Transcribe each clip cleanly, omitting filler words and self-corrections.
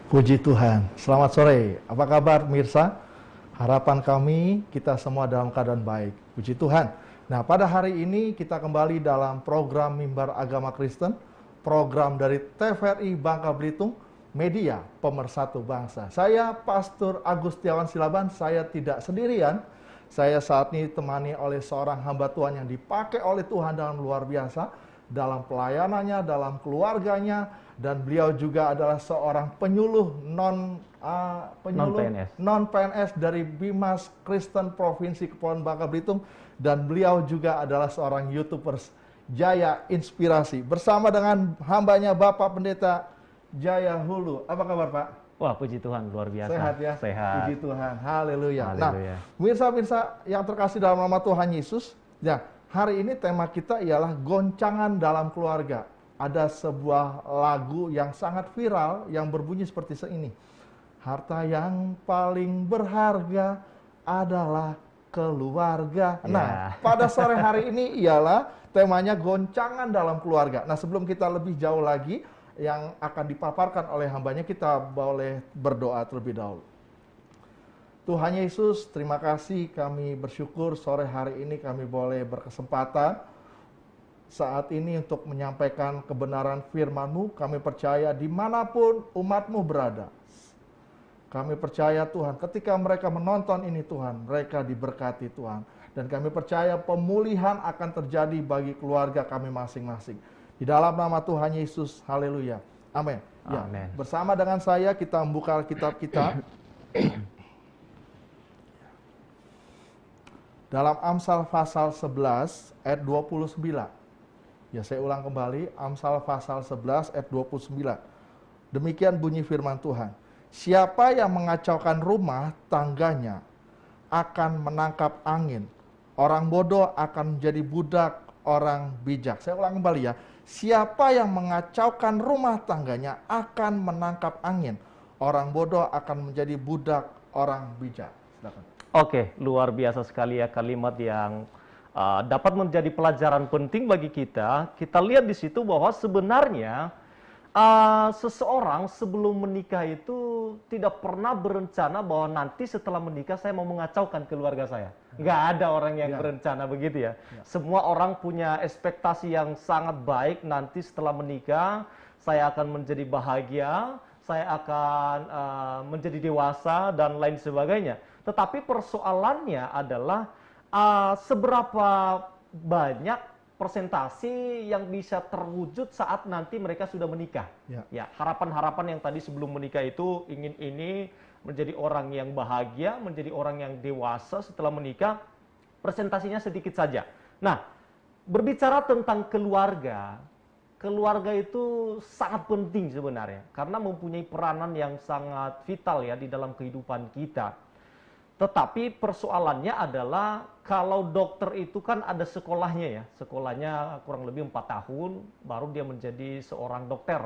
Puji Tuhan. Selamat sore. Apa kabar mirsa? Harapan kami kita semua dalam keadaan baik. Puji Tuhan. Nah, pada hari ini kita kembali dalam program Mimbar Agama Kristen, program dari TVRI Bangka Belitung, media pemersatu bangsa. Saya Pastor Agustiawan Silaban, saya tidak sendirian. Saya saat ini ditemani oleh seorang hamba Tuhan yang dipakai oleh Tuhan dalam luar biasa, dalam pelayanannya, dalam keluarganya, dan beliau juga adalah seorang penyuluh non-PNS dari Bimas Kristen Provinsi Kepulauan Bangka Belitung, dan beliau juga adalah seorang YouTubers Jaya Inspirasi bersama dengan hambanya Bapak Pendeta Jaya Hulu. Apa kabar, Pak? Wah, puji Tuhan, luar biasa. Sehat ya? Sehat. Puji Tuhan. Haleluya. Nah, Haleluya. mirsa-mirsa yang terkasih dalam nama Tuhan Yesus, ya, hari ini tema kita ialah goncangan dalam keluarga. Ada sebuah lagu yang sangat viral yang berbunyi seperti ini. Harta yang paling berharga adalah keluarga. Nah, pada sore hari ini ialah temanya goncangan dalam keluarga. Nah, sebelum kita lebih jauh lagi yang akan dipaparkan oleh hambanya, kita boleh berdoa terlebih dahulu. Tuhan Yesus, terima kasih, kami bersyukur sore hari ini kami boleh berkesempatan saat ini untuk menyampaikan kebenaran firman-Mu. Kami percaya dimanapun umat-Mu berada, kami percaya Tuhan, ketika mereka menonton ini Tuhan, mereka diberkati Tuhan. Dan kami percaya pemulihan akan terjadi bagi keluarga kami masing-masing. Di dalam nama Tuhan Yesus, haleluya. Amin. Ya, Amin. bersama dengan saya kita membuka Alkitab kita. Dalam Amsal pasal 11 ayat 29. Ya, saya ulang kembali, Amsal pasal 11 ayat 29. Demikian bunyi firman Tuhan. Siapa yang mengacaukan rumah tangganya akan menangkap angin. Orang bodoh akan menjadi budak orang bijak. Saya ulang kembali ya. Siapa yang mengacaukan rumah tangganya akan menangkap angin. Orang bodoh akan menjadi budak orang bijak. Silakan. Oke, luar biasa sekali ya kalimat yang dapat menjadi pelajaran penting bagi kita. Kita lihat di situ bahwa sebenarnya seseorang sebelum menikah itu tidak pernah berencana bahwa nanti setelah menikah saya mau mengacaukan keluarga saya. Nggak ada orang yang berencana begitu ya. Semua orang punya ekspektasi yang sangat baik, nanti setelah menikah saya akan menjadi bahagia, saya akan menjadi dewasa dan lain sebagainya. Tetapi persoalannya adalah seberapa banyak persentasi yang bisa terwujud saat nanti mereka sudah menikah. Ya, harapan-harapan yang tadi sebelum menikah itu ingin ini menjadi orang yang bahagia, menjadi orang yang dewasa setelah menikah, presentasinya sedikit saja. Nah, berbicara tentang keluarga, keluarga itu sangat penting sebenarnya karena mempunyai peranan yang sangat vital ya di dalam kehidupan kita. Tetapi persoalannya adalah kalau dokter itu kan ada sekolahnya ya, sekolahnya kurang lebih 4 tahun baru dia menjadi seorang dokter.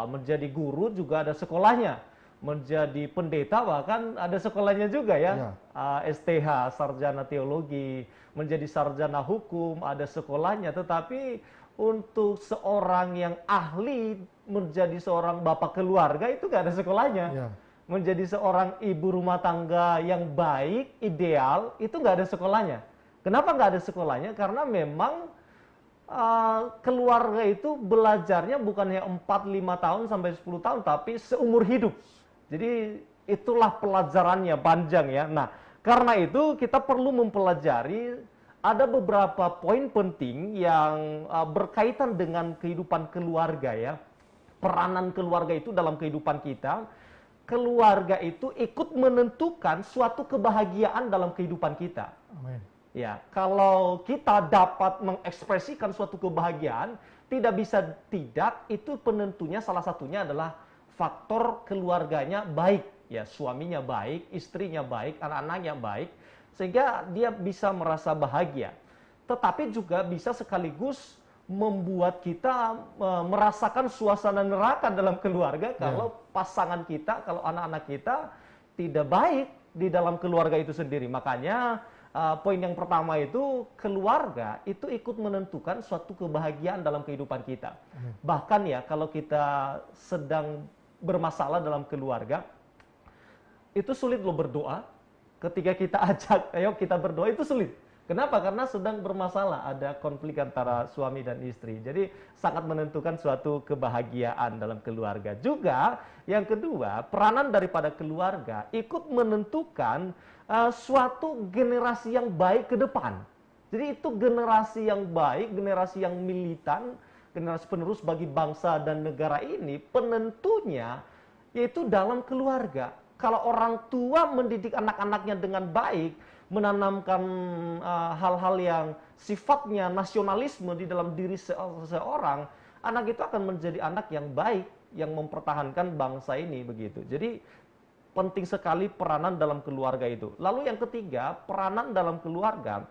Menjadi guru juga ada sekolahnya, menjadi pendeta bahkan ada sekolahnya juga ya. STH, sarjana teologi, menjadi sarjana hukum ada sekolahnya. Tetapi untuk seorang yang ahli menjadi seorang bapak keluarga itu gak ada sekolahnya. Menjadi seorang ibu rumah tangga yang baik, ideal, itu nggak ada sekolahnya. Kenapa nggak ada sekolahnya? Karena memang keluarga itu belajarnya bukan hanya 4-5 tahun sampai 10 tahun, tapi seumur hidup. Jadi itulah pelajarannya panjang ya. Nah, karena itu kita perlu mempelajari ada beberapa poin penting yang berkaitan dengan kehidupan keluarga ya. Peranan keluarga itu dalam kehidupan kita. Keluarga itu ikut menentukan suatu kebahagiaan dalam kehidupan kita. Amin. Ya, kalau kita dapat mengekspresikan suatu kebahagiaan, tidak bisa tidak, itu penentunya salah satunya adalah faktor keluarganya baik, ya, suaminya baik, istrinya baik, anak-anaknya baik, sehingga dia bisa merasa bahagia. Tetapi juga bisa sekaligus membuat kita merasakan suasana neraka dalam keluarga kalau pasangan kita, kalau anak-anak kita tidak baik di dalam keluarga itu sendiri. Makanya poin yang pertama itu keluarga itu ikut menentukan suatu kebahagiaan dalam kehidupan kita. Bahkan ya kalau kita sedang bermasalah dalam keluarga, itu sulit loh berdoa. Ketika kita ajak, ayo kita berdoa, itu sulit. Kenapa? Karena sedang bermasalah, ada konflik antara suami dan istri. Jadi sangat menentukan suatu kebahagiaan dalam keluarga. Juga yang kedua, peranan daripada keluarga ikut menentukan suatu generasi yang baik ke depan. Jadi itu generasi yang baik, generasi yang militan, generasi penerus bagi bangsa dan negara ini, penentunya yaitu dalam keluarga. Kalau orang tua mendidik anak-anaknya dengan baik, menanamkan hal-hal yang sifatnya nasionalisme di dalam diri seseorang, anak itu akan menjadi anak yang baik, yang mempertahankan bangsa ini begitu. Jadi penting sekali peranan dalam keluarga itu. Lalu yang ketiga, peranan dalam keluarga.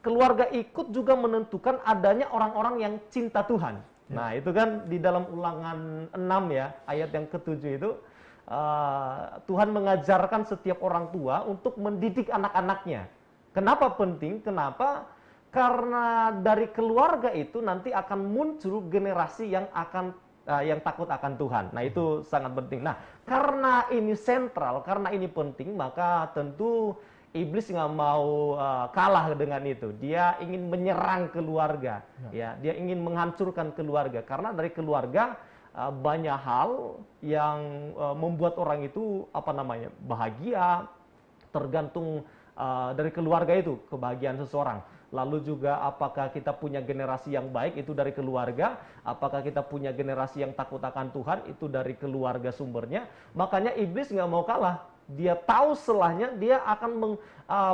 Keluarga ikut juga menentukan adanya orang-orang yang cinta Tuhan. Nah, itu kan di dalam Ulangan 6 ya, ayat yang ke-7 itu. Tuhan mengajarkan setiap orang tua untuk mendidik anak-anaknya. Kenapa penting? Kenapa? Karena dari keluarga itu nanti akan muncul generasi yang takut akan Tuhan. Nah, itu sangat penting. Nah, karena ini sentral, karena ini penting, maka tentu iblis nggak mau kalah dengan itu. Dia ingin menyerang keluarga, ya. Dia ingin menghancurkan keluarga karena dari keluarga banyak hal yang membuat orang itu bahagia, tergantung dari keluarga itu, kebahagiaan seseorang. Lalu juga apakah kita punya generasi yang baik itu dari keluarga, apakah kita punya generasi yang takut akan Tuhan itu dari keluarga sumbernya. Makanya iblis nggak mau kalah, dia tahu selahnya, dia akan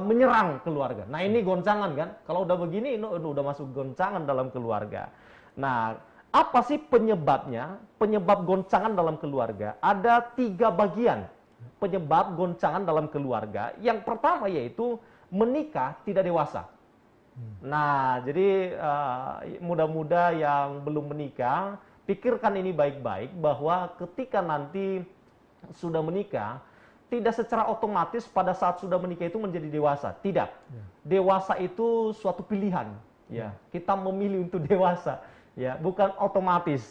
menyerang keluarga. Nah, ini goncangan kan, kalau udah begini ini udah masuk goncangan dalam keluarga. Nah, apa sih penyebabnya? Penyebab goncangan dalam keluarga. Ada 3 bagian penyebab goncangan dalam keluarga. Yang pertama yaitu menikah tidak dewasa. Nah, jadi muda-muda yang belum menikah, pikirkan ini baik-baik bahwa ketika nanti sudah menikah, tidak secara otomatis pada saat sudah menikah itu menjadi dewasa. Tidak. Dewasa itu suatu pilihan. Ya, kita memilih untuk dewasa. Ya, bukan otomatis.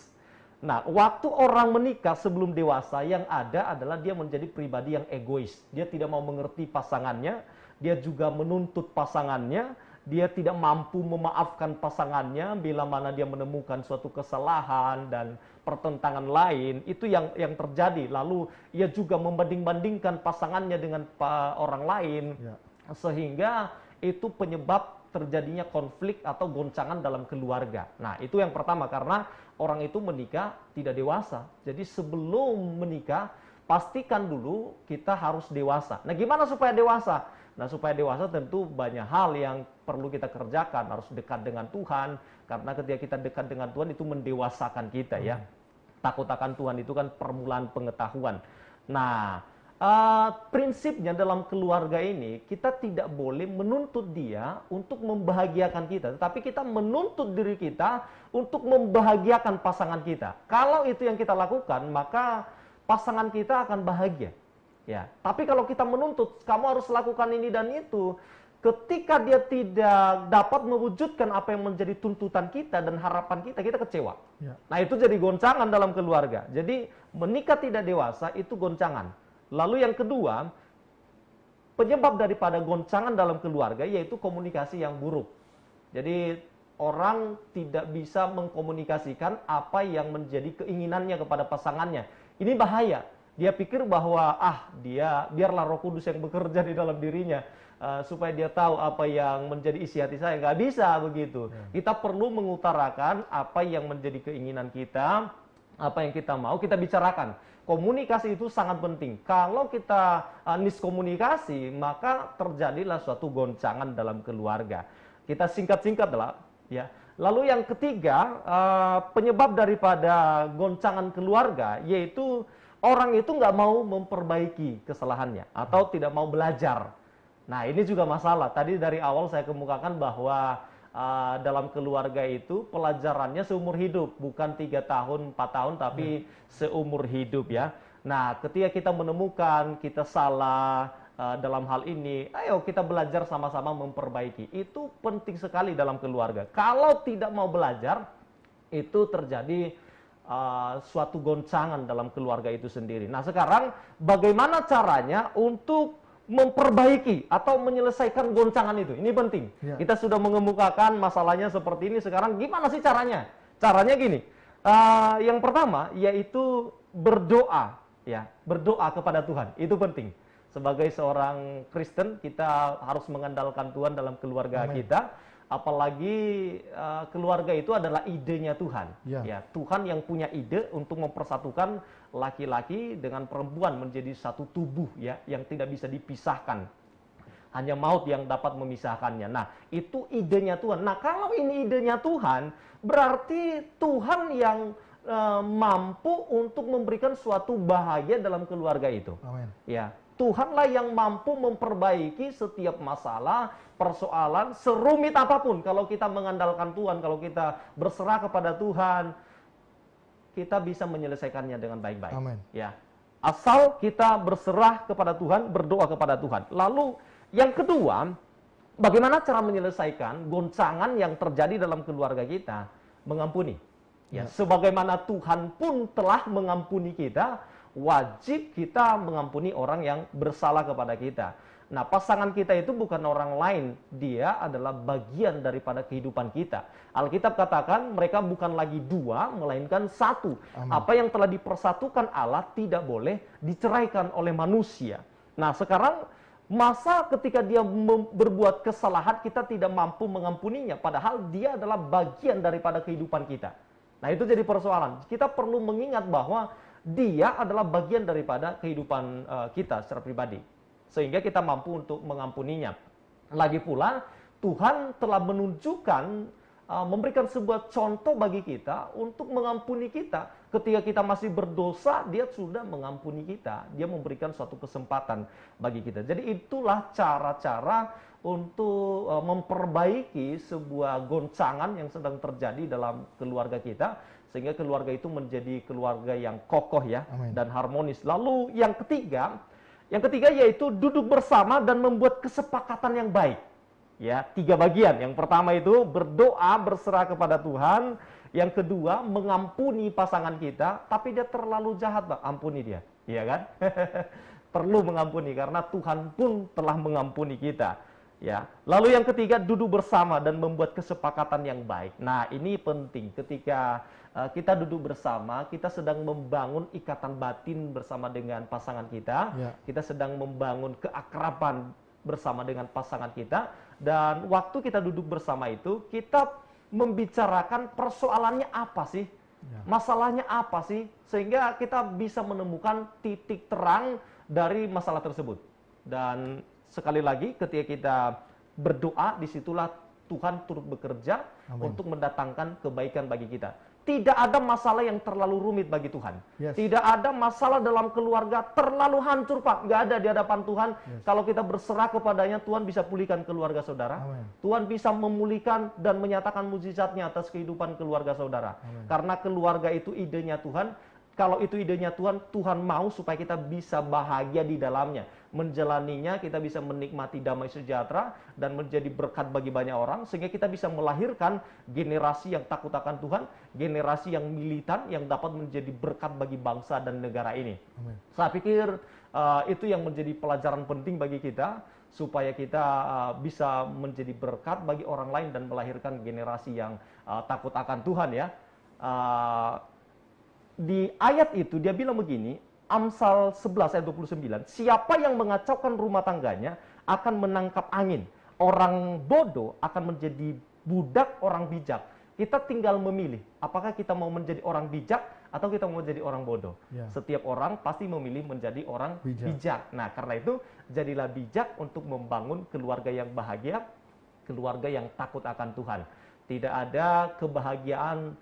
Nah, waktu orang menikah sebelum dewasa, yang ada adalah dia menjadi pribadi yang egois. Dia tidak mau mengerti pasangannya, dia juga menuntut pasangannya, dia tidak mampu memaafkan pasangannya bila mana dia menemukan suatu kesalahan dan pertentangan lain. Itu yang terjadi. Lalu ia juga membanding-bandingkan pasangannya dengan orang lain, sehingga itu penyebab terjadinya konflik atau goncangan dalam keluarga. Nah, itu yang pertama, karena orang itu menikah tidak dewasa. Jadi sebelum menikah, pastikan dulu kita harus dewasa. Nah, gimana supaya dewasa? Nah, supaya dewasa tentu banyak hal yang perlu kita kerjakan. Harus dekat dengan Tuhan, karena ketika kita dekat dengan Tuhan itu mendewasakan kita ya. Takut akan Tuhan itu kan permulaan pengetahuan. Nah, prinsipnya dalam keluarga ini, kita tidak boleh menuntut dia untuk membahagiakan kita, tetapi kita menuntut diri kita untuk membahagiakan pasangan kita. Kalau itu yang kita lakukan, maka pasangan kita akan bahagia. Ya, tapi kalau kita menuntut, kamu harus lakukan ini dan itu, ketika dia tidak dapat mewujudkan apa yang menjadi tuntutan kita dan harapan kita, kita kecewa. Nah, itu jadi goncangan dalam keluarga. Jadi menikah tidak dewasa itu goncangan. Lalu yang kedua, penyebab daripada goncangan dalam keluarga yaitu komunikasi yang buruk. Jadi orang tidak bisa mengkomunikasikan apa yang menjadi keinginannya kepada pasangannya. Ini bahaya. Dia pikir bahwa biarlah Roh Kudus yang bekerja di dalam dirinya supaya dia tahu apa yang menjadi isi hati saya. Nggak bisa begitu. Kita perlu mengutarakan apa yang menjadi keinginan kita, apa yang kita mau, kita bicarakan. Komunikasi itu sangat penting. Kalau kita miskomunikasi, maka terjadilah suatu goncangan dalam keluarga. Kita singkat-singkatlah, ya. Lalu yang ketiga, penyebab daripada goncangan keluarga, yaitu orang itu nggak mau memperbaiki kesalahannya atau tidak mau belajar. Nah, ini juga masalah. Tadi dari awal saya kemukakan bahwa dalam keluarga itu pelajarannya seumur hidup, bukan 3 tahun, 4 tahun, tapi seumur hidup ya. Nah, ketika kita menemukan kita salah dalam hal ini, ayo kita belajar sama-sama memperbaiki. Itu penting sekali dalam keluarga. Kalau tidak mau belajar, itu terjadi suatu goncangan dalam keluarga itu sendiri. Nah, sekarang bagaimana caranya untuk memperbaiki atau menyelesaikan goncangan itu? Ini penting. Ya. Kita sudah mengemukakan masalahnya seperti ini, sekarang gimana sih caranya? Caranya gini, yang pertama yaitu berdoa, ya, berdoa kepada Tuhan. Itu penting. Sebagai seorang Kristen, kita harus mengandalkan Tuhan dalam keluarga Amin. kita. Apalagi keluarga itu adalah idenya Tuhan. Ya. Ya, Tuhan yang punya ide untuk mempersatukan laki-laki dengan perempuan menjadi satu tubuh, ya, yang tidak bisa dipisahkan. Hanya maut yang dapat memisahkannya. Nah, itu idenya Tuhan. Nah, kalau ini idenya Tuhan, berarti Tuhan yang mampu untuk memberikan suatu bahagia dalam keluarga itu. Amin. Ya, Tuhanlah yang mampu memperbaiki setiap masalah, persoalan, serumit apapun. Kalau kita mengandalkan Tuhan, kalau kita berserah kepada Tuhan, kita bisa menyelesaikannya dengan baik-baik. Amin. Ya, asal kita berserah kepada Tuhan, berdoa kepada Tuhan. Lalu yang kedua, bagaimana cara menyelesaikan goncangan yang terjadi dalam keluarga kita? Mengampuni. Ya, sebagaimana Tuhan pun telah mengampuni kita, wajib kita mengampuni orang yang bersalah kepada kita. Nah, pasangan kita itu bukan orang lain, dia adalah bagian daripada kehidupan kita. Alkitab katakan mereka bukan lagi dua, melainkan satu. Amin. Apa yang telah dipersatukan Allah tidak boleh diceraikan oleh manusia. Nah, sekarang masa ketika dia berbuat kesalahan, kita tidak mampu mengampuninya, padahal dia adalah bagian daripada kehidupan kita. Nah, itu jadi persoalan. Kita perlu mengingat bahwa dia adalah bagian daripada kehidupan kita secara pribadi, sehingga kita mampu untuk mengampuninya. Lagi pula, Tuhan telah menunjukkan, memberikan sebuah contoh bagi kita untuk mengampuni kita. Ketika kita masih berdosa, dia sudah mengampuni kita. Dia memberikan suatu kesempatan bagi kita. Jadi itulah cara-cara untuk memperbaiki sebuah goncangan yang sedang terjadi dalam keluarga kita, sehingga keluarga itu menjadi keluarga yang kokoh, ya. Amin. Dan harmonis. Lalu yang ketiga yaitu duduk bersama dan membuat kesepakatan yang baik. Ya, 3 bagian. Yang pertama itu berdoa, berserah kepada Tuhan. Yang kedua, mengampuni pasangan kita, tapi dia terlalu jahat, Pak, ampuni dia. Iya kan? Perlu mengampuni karena Tuhan pun telah mengampuni kita. Ya. Lalu yang ketiga, duduk bersama dan membuat kesepakatan yang baik. Nah, ini penting. Ketika kita duduk bersama, kita sedang membangun ikatan batin bersama dengan pasangan kita. Ya. Kita sedang membangun keakraban bersama dengan pasangan kita. Dan waktu kita duduk bersama itu, kita membicarakan persoalannya apa sih? Ya. Masalahnya apa sih? Sehingga kita bisa menemukan titik terang dari masalah tersebut. Dan sekali lagi, ketika kita berdoa, disitulah Tuhan turut bekerja. Amin. Untuk mendatangkan kebaikan bagi kita. Tidak ada masalah yang terlalu rumit bagi Tuhan. Yes. Tidak ada masalah dalam keluarga terlalu hancur, Pak. Nggak ada di hadapan Tuhan. Yes. Kalau kita berserah kepadanya, Tuhan bisa pulihkan keluarga saudara. Amin. Tuhan bisa memulihkan dan menyatakan mukjizatnya atas kehidupan keluarga saudara. Amin. Karena keluarga itu idenya Tuhan. Kalau itu idenya Tuhan, Tuhan mau supaya kita bisa bahagia di dalamnya. Menjalaninya, kita bisa menikmati damai sejahtera dan menjadi berkat bagi banyak orang, sehingga kita bisa melahirkan generasi yang takut akan Tuhan, generasi yang militan, yang dapat menjadi berkat bagi bangsa dan negara ini. Amin. Saya pikir itu yang menjadi pelajaran penting bagi kita, supaya kita bisa menjadi berkat bagi orang lain dan melahirkan generasi yang takut akan Tuhan, ya. Di ayat itu dia bilang begini, Amsal 11 ayat 29, siapa yang mengacaukan rumah tangganya akan menangkap angin. Orang bodoh akan menjadi budak orang bijak. Kita tinggal memilih, apakah kita mau menjadi orang bijak atau kita mau menjadi orang bodoh. Ya. Setiap orang pasti memilih menjadi orang bijak. Nah, karena itu jadilah bijak untuk membangun keluarga yang bahagia, keluarga yang takut akan Tuhan. Tidak ada kebahagiaan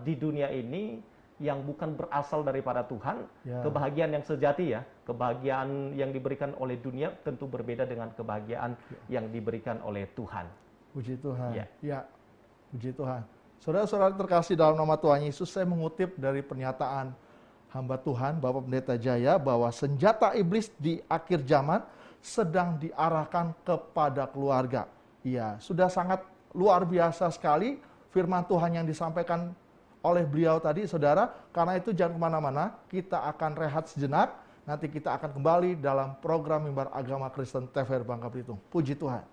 di dunia ini yang bukan berasal daripada Tuhan. Ya. Kebahagiaan yang sejati, ya, kebahagiaan yang diberikan oleh dunia tentu berbeda dengan kebahagiaan yang diberikan oleh Tuhan. Puji Tuhan. Ya, ya. Puji Tuhan. Saudara-saudara terkasih dalam nama Tuhan Yesus, saya mengutip dari pernyataan hamba Tuhan Bapak Pendeta Jaya bahwa senjata iblis di akhir zaman sedang diarahkan kepada keluarga. Iya, sudah sangat luar biasa sekali firman Tuhan yang disampaikan oleh beliau tadi, saudara. Karena itu jangan kemana-mana, kita akan rehat sejenak. Nanti kita akan kembali dalam program Mimbar Agama Kristen TVRI Bangka Belitung. Puji Tuhan.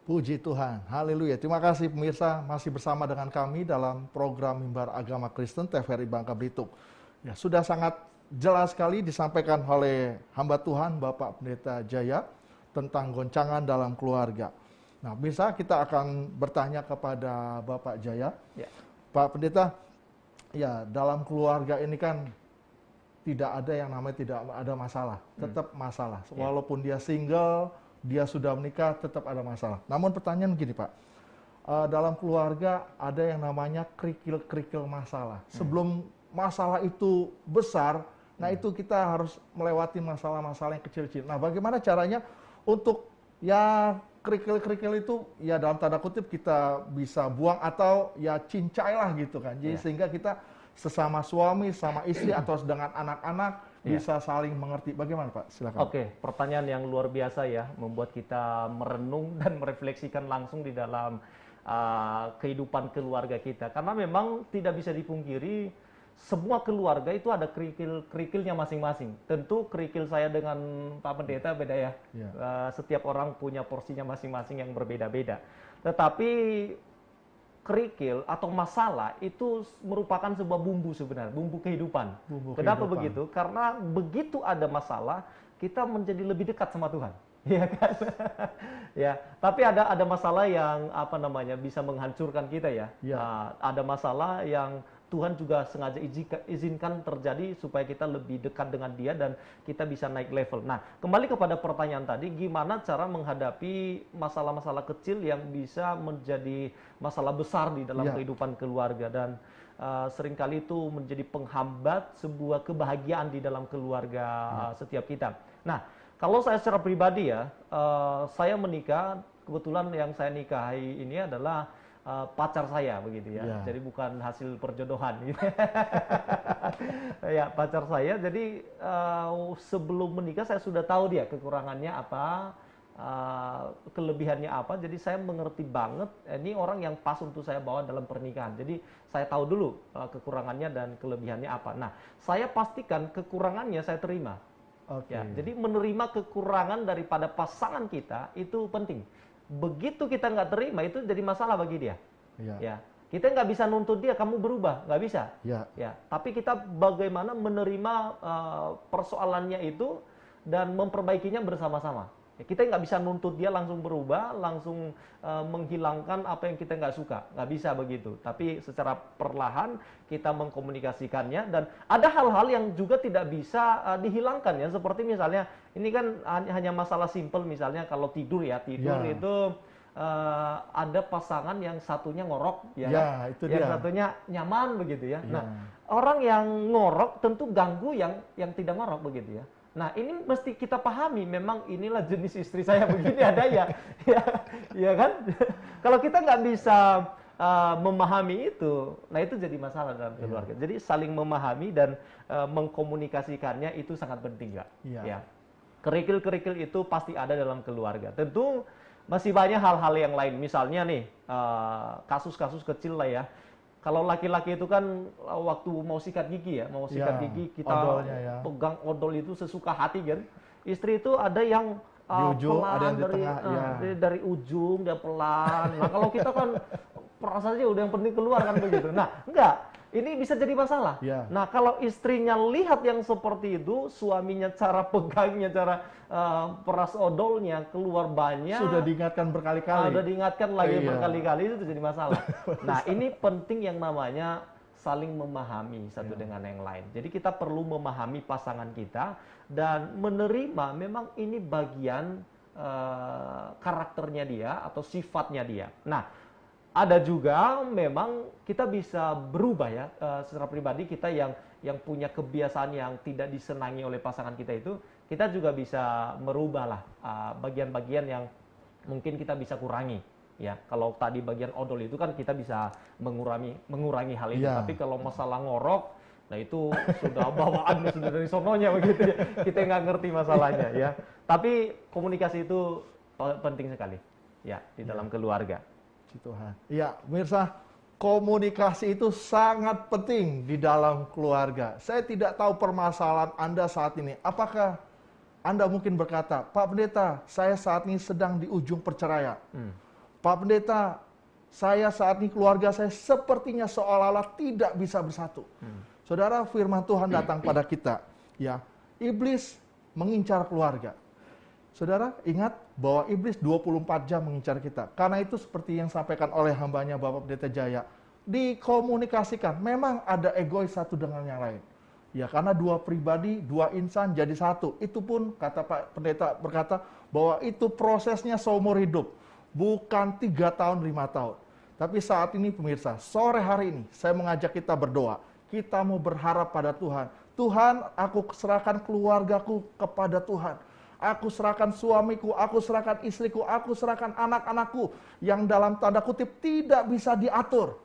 Puji Tuhan, haleluya. Terima kasih pemirsa masih bersama dengan kami dalam program Mimbar Agama Kristen TVRI Bangka Belitung. Ya, sudah sangat jelas sekali disampaikan oleh hamba Tuhan Bapak Pendeta Jaya tentang goncangan dalam keluarga. Nah, bisa kita akan bertanya kepada Bapak Jaya. Ya. Pak Pendeta, ya dalam keluarga ini kan tidak ada yang namanya tidak ada masalah, tetap masalah. Walaupun dia single, dia sudah menikah, tetap ada masalah. Namun pertanyaan begini Pak, dalam keluarga ada yang namanya kerikil-kerikil masalah. Sebelum masalah itu besar, nah itu kita harus melewati masalah-masalah yang kecil-kecil. Nah bagaimana caranya untuk ya kerikil-kerikil itu ya dalam tanda kutip kita bisa buang atau ya cincailah gitu kan. Jadi sehingga kita sesama suami, sama istri atau dengan anak-anak bisa saling mengerti. Bagaimana Pak? Silakan. Oke, pertanyaan yang luar biasa ya, membuat kita merenung dan merefleksikan langsung di dalam kehidupan keluarga kita. Karena memang tidak bisa dipungkiri, semua keluarga itu ada kerikil-kerikilnya masing-masing. Tentu kerikil saya dengan Pak Pendeta beda ya. Setiap orang punya porsinya masing-masing yang berbeda-beda. Tetapi kerikil atau masalah itu merupakan sebuah bumbu sebenarnya, bumbu kehidupan. Kenapa begitu? Karena begitu ada masalah, kita menjadi lebih dekat sama Tuhan. Ya kan? Ya, tapi ada masalah yang apa namanya bisa menghancurkan kita ya. Ada masalah yang Tuhan juga sengaja izinkan terjadi supaya kita lebih dekat dengan Dia dan kita bisa naik level. Nah, kembali kepada pertanyaan tadi, gimana cara menghadapi masalah-masalah kecil yang bisa menjadi masalah besar di dalam kehidupan keluarga, dan seringkali itu menjadi penghambat sebuah kebahagiaan di dalam keluarga setiap kita. Nah, kalau saya secara pribadi ya, saya menikah, kebetulan yang saya nikahi ini adalah pacar saya begitu ya. Jadi bukan hasil perjodohan gitu. Ya, pacar saya. Jadi sebelum menikah saya sudah tahu dia kekurangannya apa, kelebihannya apa. Jadi saya mengerti banget ini orang yang pas untuk saya bawa dalam pernikahan. Jadi saya tahu dulu kekurangannya dan kelebihannya apa. Nah, saya pastikan kekurangannya saya terima. Ya, jadi menerima kekurangan daripada pasangan kita itu penting. Begitu kita nggak terima, itu jadi masalah bagi dia. Ya, kita nggak bisa nuntut dia kamu berubah, nggak bisa. Ya, tapi kita bagaimana menerima persoalannya itu dan memperbaikinya bersama-sama. Ya, kita nggak bisa nuntut dia langsung berubah, langsung menghilangkan apa yang kita nggak suka, nggak bisa begitu. Tapi secara perlahan kita mengkomunikasikannya, dan ada hal-hal yang juga tidak bisa dihilangkan ya, seperti misalnya ini kan hanya masalah simpel, misalnya kalau tidur itu ada pasangan yang satunya ngorok ya, itu yang satunya nyaman begitu ya. Nah, orang yang ngorok tentu ganggu yang tidak ngorok begitu ya. Nah, ini mesti kita pahami, memang inilah jenis istri saya begini adanya. Ya kan? Kalau kita nggak bisa memahami itu, nah itu jadi masalah dalam keluarga. Jadi saling memahami dan mengkomunikasikannya itu sangat penting, Kak. Ya. Kerikil-kerikil itu pasti ada dalam keluarga. Tentu masih banyak hal-hal yang lain. Misalnya nih, kasus-kasus kecil lah ya. Kalau laki-laki itu kan waktu mau sikat gigi gigi kita pegang odol itu sesuka hati kan. Istri itu ada yang di ujung, pelan, ada yang di tengah, dari ujung dia pelan. Nah, kalau kita kan perasaannya udah yang penting keluar kan begitu. Nah, enggak. Ini bisa jadi masalah. Nah, kalau istrinya lihat yang seperti itu, suaminya cara pegangnya, cara peras odolnya keluar banyak. Sudah diingatkan berkali-kali. Sudah diingatkan lagi berkali-kali, itu jadi masalah. Nah, ini penting yang namanya saling memahami satu dengan yang lain. Jadi kita perlu memahami pasangan kita dan menerima memang ini bagian karakternya dia atau sifatnya dia. Nah, ada juga memang kita bisa berubah ya, secara pribadi kita yang punya kebiasaan yang tidak disenangi oleh pasangan kita itu, kita juga bisa merubah lah bagian-bagian yang mungkin kita bisa kurangi. Ya, kalau tadi bagian odol itu kan kita bisa mengurangi hal itu. Iya. Tapi kalau masalah ngorok, nah itu sudah bawaan sudah dari sononya begitu ya. Kita nggak ngerti masalahnya ya. Tapi komunikasi itu penting sekali ya di dalam keluarga. Puji Tuhan. Ya, pemirsa, komunikasi itu sangat penting di dalam keluarga. Saya tidak tahu permasalahan Anda saat ini. Apakah Anda mungkin berkata, Pak Pendeta, saya saat ini sedang di ujung perceraian. Pak Pendeta, saya saat ini keluarga saya sepertinya seolah-olah tidak bisa bersatu. Saudara, firman Tuhan datang pada kita. Ya, iblis mengincar keluarga. Saudara, ingat bahwa iblis 24 jam mengincar kita. Karena itu seperti yang disampaikan oleh hambanya Bapak Pendeta Jaya, dikomunikasikan. Memang ada egois satu dengan yang lain. Ya, karena dua pribadi, dua insan jadi satu. Itu pun kata Pak Pendeta berkata bahwa itu prosesnya seumur hidup. Bukan 3 tahun, 5 tahun. Tapi saat ini pemirsa, sore hari ini saya mengajak kita berdoa. Kita mau berharap pada Tuhan. Tuhan, aku serahkan keluargaku kepada Tuhan. Aku serahkan suamiku, aku serahkan istriku, aku serahkan anak-anakku yang dalam tanda kutip tidak bisa diatur.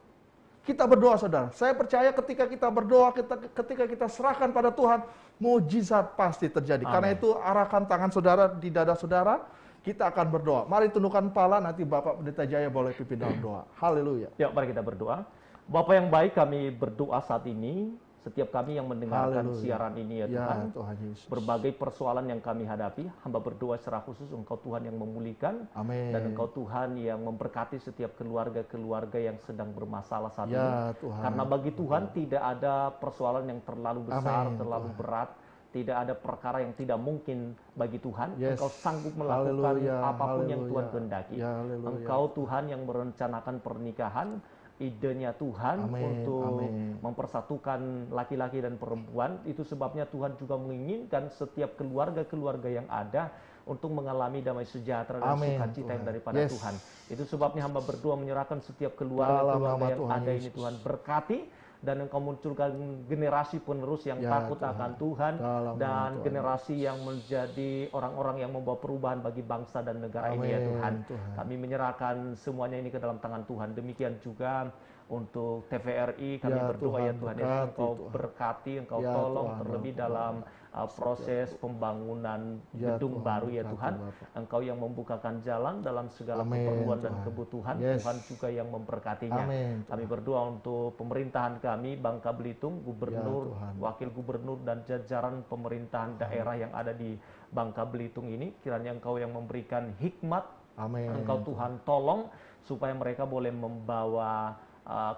Kita berdoa, saudara. Saya percaya ketika kita berdoa, ketika kita serahkan pada Tuhan, mujizat pasti terjadi. Amen. Karena itu arahkan tangan saudara di dada saudara, kita akan berdoa. Mari tundukkan kepala, nanti Bapak Pendeta Jaya boleh pimpin dalam doa. Haleluya. Ya, mari kita berdoa. Bapak yang baik, kami berdoa saat ini. Setiap kami yang mendengarkan siaran ini ya Tuhan, Tuhan Yesus. berbagai persoalan yang kami hadapi, hamba berdoa secara khusus Engkau Tuhan yang memulihkan, Amin. dan Engkau Tuhan yang memberkati setiap keluarga-keluarga yang sedang bermasalah saat ini. Tuhan. Karena bagi Tuhan tidak ada persoalan yang terlalu besar, Amin, terlalu Tuhan. berat, tidak ada perkara yang tidak mungkin bagi Tuhan. Yes. Engkau sanggup melakukan Haleluya, apapun yang Tuhan haleluya. kehendaki. Ya, haleluya. Engkau Tuhan yang merencanakan pernikahan, idenya Tuhan Amin, untuk amin. mempersatukan laki-laki dan perempuan. Itu sebabnya Tuhan juga menginginkan setiap keluarga-keluarga yang ada untuk mengalami damai sejahtera dan Amin, sukacita yang Tuhan. daripada Yes. Tuhan. Itu sebabnya hamba berdoa menyerahkan setiap Dalam keluarga-keluarga nama yang Tuhan ada ini Yesus. Tuhan berkati, dan Engkau munculkan generasi penerus yang Ya, takut Tuhan. akan Tuhan, Dalam dan nama Tuhan generasi yang menjadi orang-orang yang membawa perubahan bagi bangsa dan negara ini ya Amin, Tuhan. Tuhan. Kami menyerahkan semuanya ini ke dalam tangan Tuhan. Demikian juga untuk TVRI, kami Ya, berdoa Tuhan, ya Tuhan, berkati, Engkau Tuhan. berkati, Engkau Ya, tolong Tuhan, terlebih Tuhan. dalam proses pembangunan Ya, gedung Tuhan, baru ya berkati, Tuhan. Bapak. Engkau yang membukakan jalan dalam segala Amin, keperluan dan Tuhan. kebutuhan. Yes. Tuhan juga yang memberkatinya. Amin, Kami berdoa untuk pemerintahan kami, Bangka Belitung, gubernur, Ya, Tuhan. wakil gubernur, dan jajaran pemerintahan daerah yang ada di Bangka Belitung ini. Kiranya Engkau yang memberikan hikmat, Amin. Engkau Tuhan tolong supaya mereka boleh membawa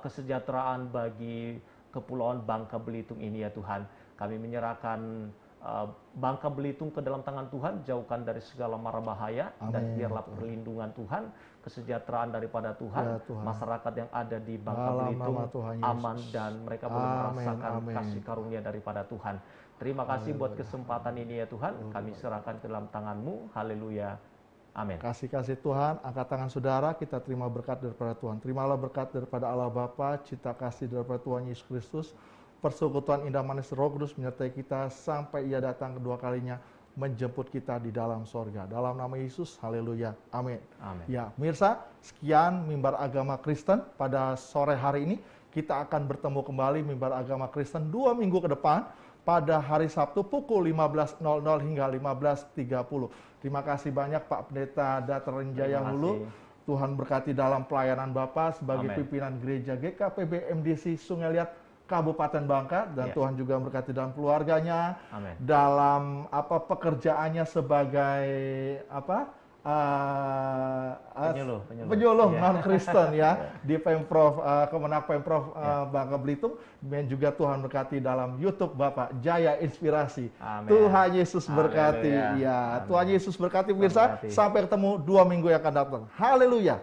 kesejahteraan bagi Kepulauan Bangka Belitung ini ya Tuhan. Kami menyerahkan Bangka Belitung ke dalam tangan Tuhan, jauhkan dari segala mara bahaya, dan Amin, biarlah Tuhan. perlindungan Tuhan, kesejahteraan daripada Tuhan, Ya, Tuhan. masyarakat yang ada di Bangka Dalam Belitung nama Tuhan Yesus. aman, dan mereka boleh Amin, merasakan amin. kasih karunia daripada Tuhan. Terima kasih buat kesempatan ini ya Tuhan, kami serahkan ke dalam tangan-Mu. Haleluya. Amin. Kasih-kasih Tuhan, angkat tangan saudara, kita terima berkat daripada Tuhan. Terimalah berkat daripada Allah Bapa, cinta kasih daripada Tuhan Yesus Kristus, persekutuan indah manis Roh Kudus menyertai kita sampai Ia datang kedua kalinya menjemput kita di dalam sorga. Dalam nama Yesus, haleluya, amin. Amin. Ya, mirsa, sekian Mimbar Agama Kristen pada sore hari ini. Kita akan bertemu kembali Mimbar Agama Kristen 2 minggu ke depan pada hari Sabtu pukul 15.00 hingga 15.30. Terima kasih banyak Pak Pendeta Daterin Jaya Terima Hulu. kasih. Tuhan berkati dalam pelayanan Bapak sebagai Amin. pimpinan gereja GKPB MDC Sungai Liat Kabupaten Bangka, dan Ya. Tuhan juga berkati dalam keluarganya, Amin. dalam pekerjaannya sebagai penyuluh Ya. non Kristen ya di Pemprov Kemenak Pemprov Bangka Belitung, dan juga Tuhan berkati dalam YouTube Bapak Jaya Inspirasi. Amin. Tuhan Yesus berkati. Haleluya. Ya, Amin. Tuhan Yesus berkati pemirsa. Berkati. Sampai ketemu 2 minggu yang akan datang. Haleluya.